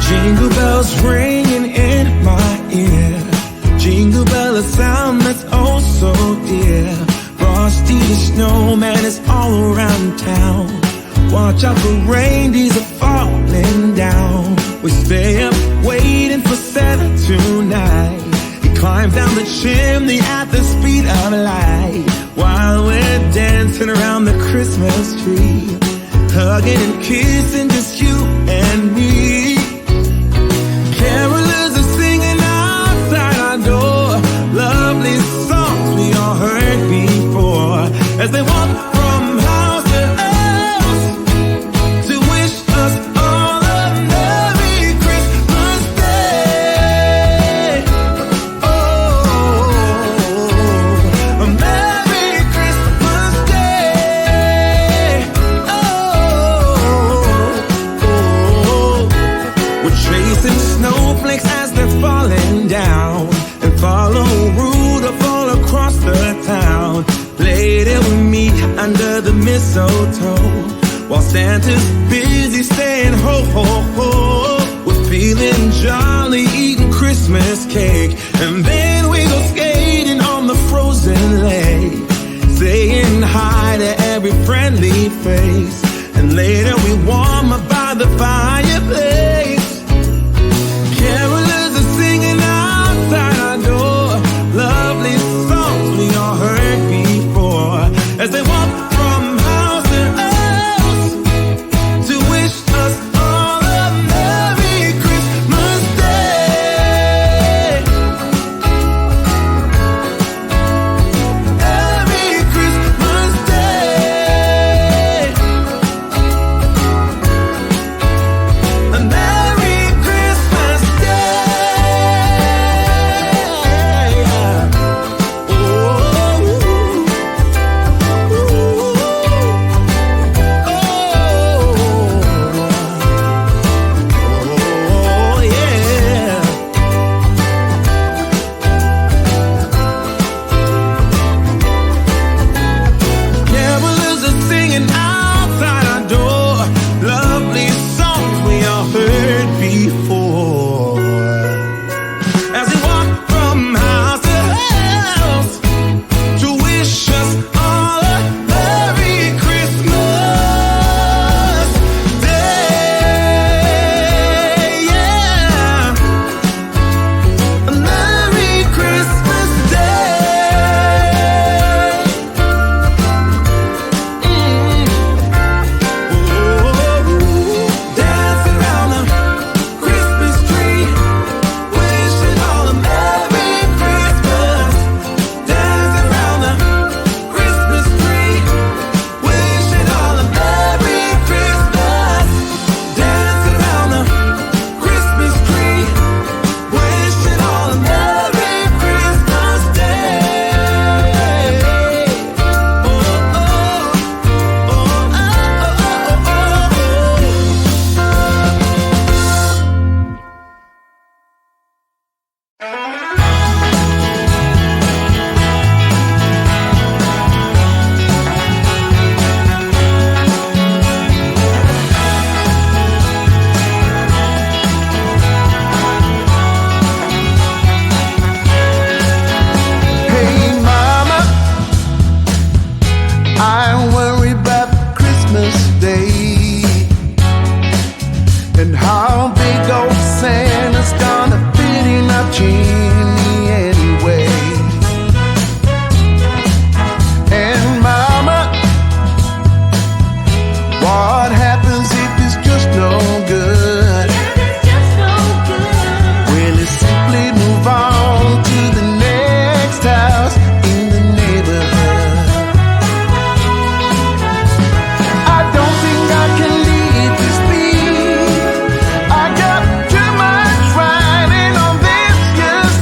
Jingle bells ringing in my ear. Jingle bell, a sound that's oh so dear. Frosty the snowman is all around town. Watch out for reindeers are falling down. We stay up waiting for Santa tonight. He climbs down the chimney at the speed of light, while we're dancing around the Christmas tree, hugging and kissing just you and me. Carolers are singing outside our door, lovely songs we all heard before, as they walk from house to house to wish us all a Merry Christmas Day. Oh, a Merry Christmas Day. Oh, we're chasing snowflakes as they're falling down, and follow Rudolph all across the town. Later we meet under the mistletoe, while Santa's busy saying ho ho ho. We're feeling jolly, eating Christmas cake, and then we go skating on the frozen lake, saying hi to every friendly face, and later we warm up by the fireplace. Carolers are singing outside our door, lovely songs we all heard before, as they walk from house to house to wish us all a Merry Christmas Day. Merry Christmas Day. A Merry Christmas Day. Oh, yeah. Carolers are singing outside our door, lovely songs we all heard before, as we walk from house to house to wish us all a Merry Christmas Day. Yeah, a Merry Christmas Day. Dancing around the Christmas tree, wishing all a Merry Christmas. Dancing around the Christmas tree, wishing all a Merry Christmas. Dancing around the Christmas tree, wishing all a Merry Christmas Day. Oh, oh, oh, oh, Hey mama, I worry about Christmas Day and how big old Santa's gonna fit in our chimney anyway. And mama, what happens if it's just no good? Will it simply move on to the next house in the neighborhood? I don't think I can leave this be. I got too much riding on this year's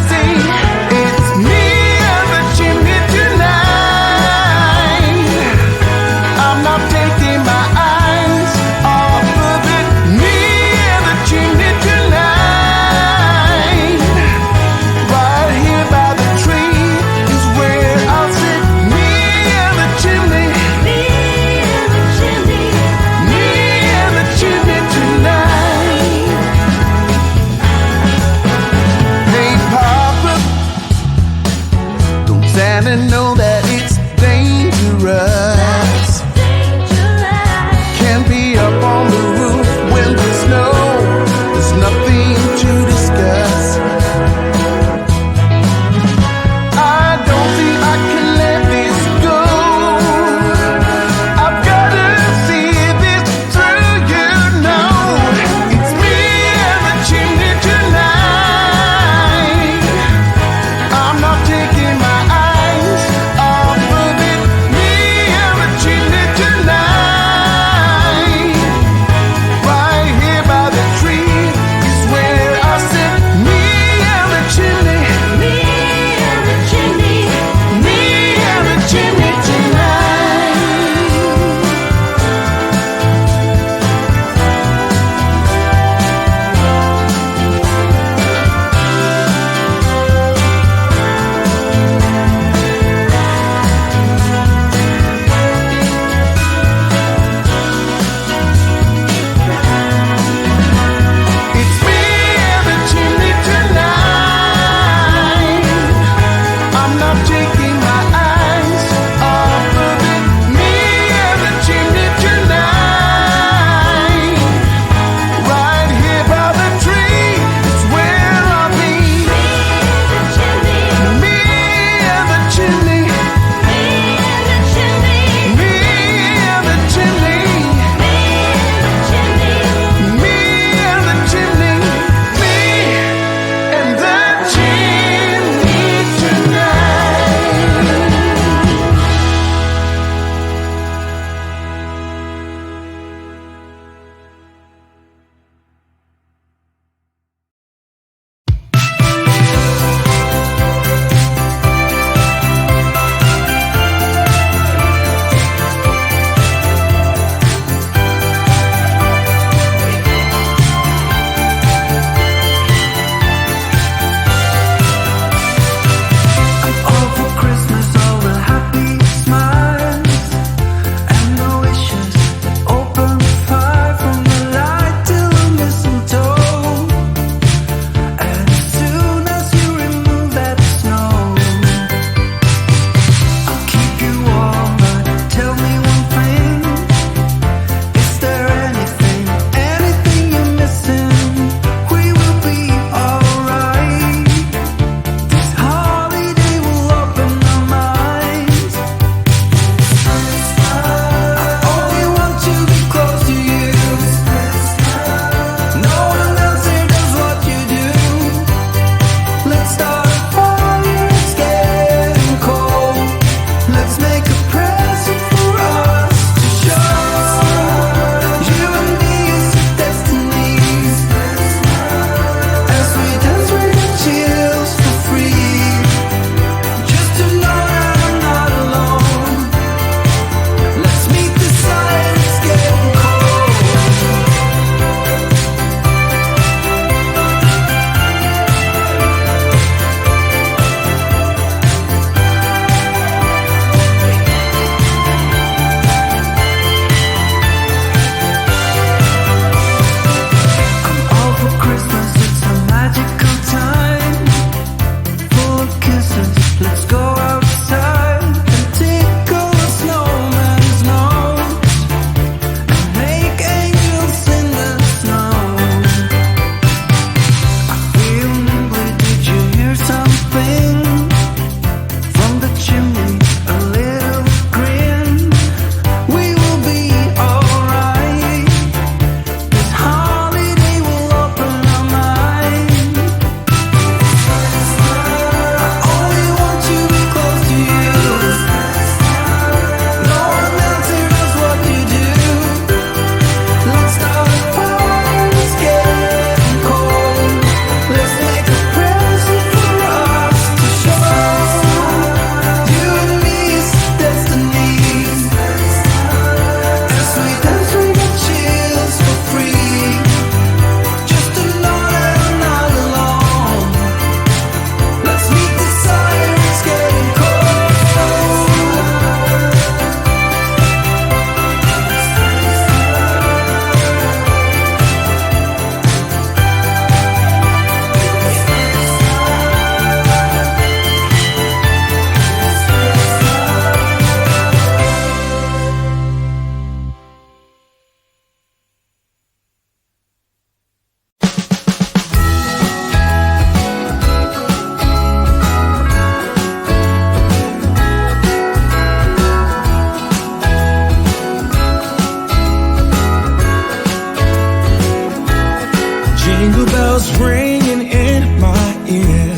bells ringing in my ear.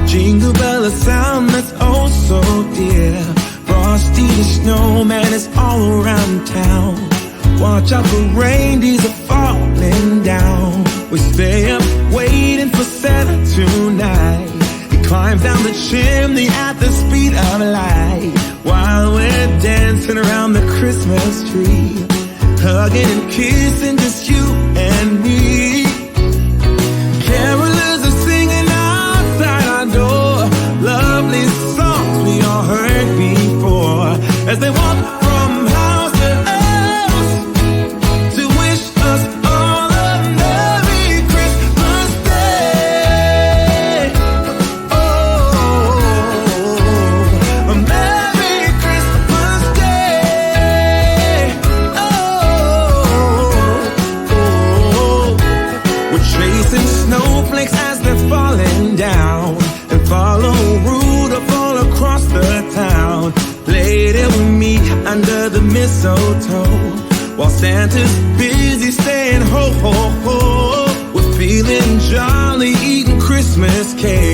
Jingle bell, a sound that's oh so dear. Frosty the snowman is all around town. Watch out for reindeers are falling down. We stay up waiting for Santa tonight. He climbs down the chimney at the speed of light, while we're dancing around the Christmas tree, hugging and kissing just you and me. Carolers are singing outside our door, lovely songs we all heard before, as they walk from house to house to wish us all a Merry Christmas Day. Oh, a Merry Christmas Day. Oh, we're chasing snowflakes as they're falling down, and follow Rudolph all across the town. Later we meet under the mistletoe, while Santa's busy saying ho ho ho. We're feeling jolly, eating Christmas cake.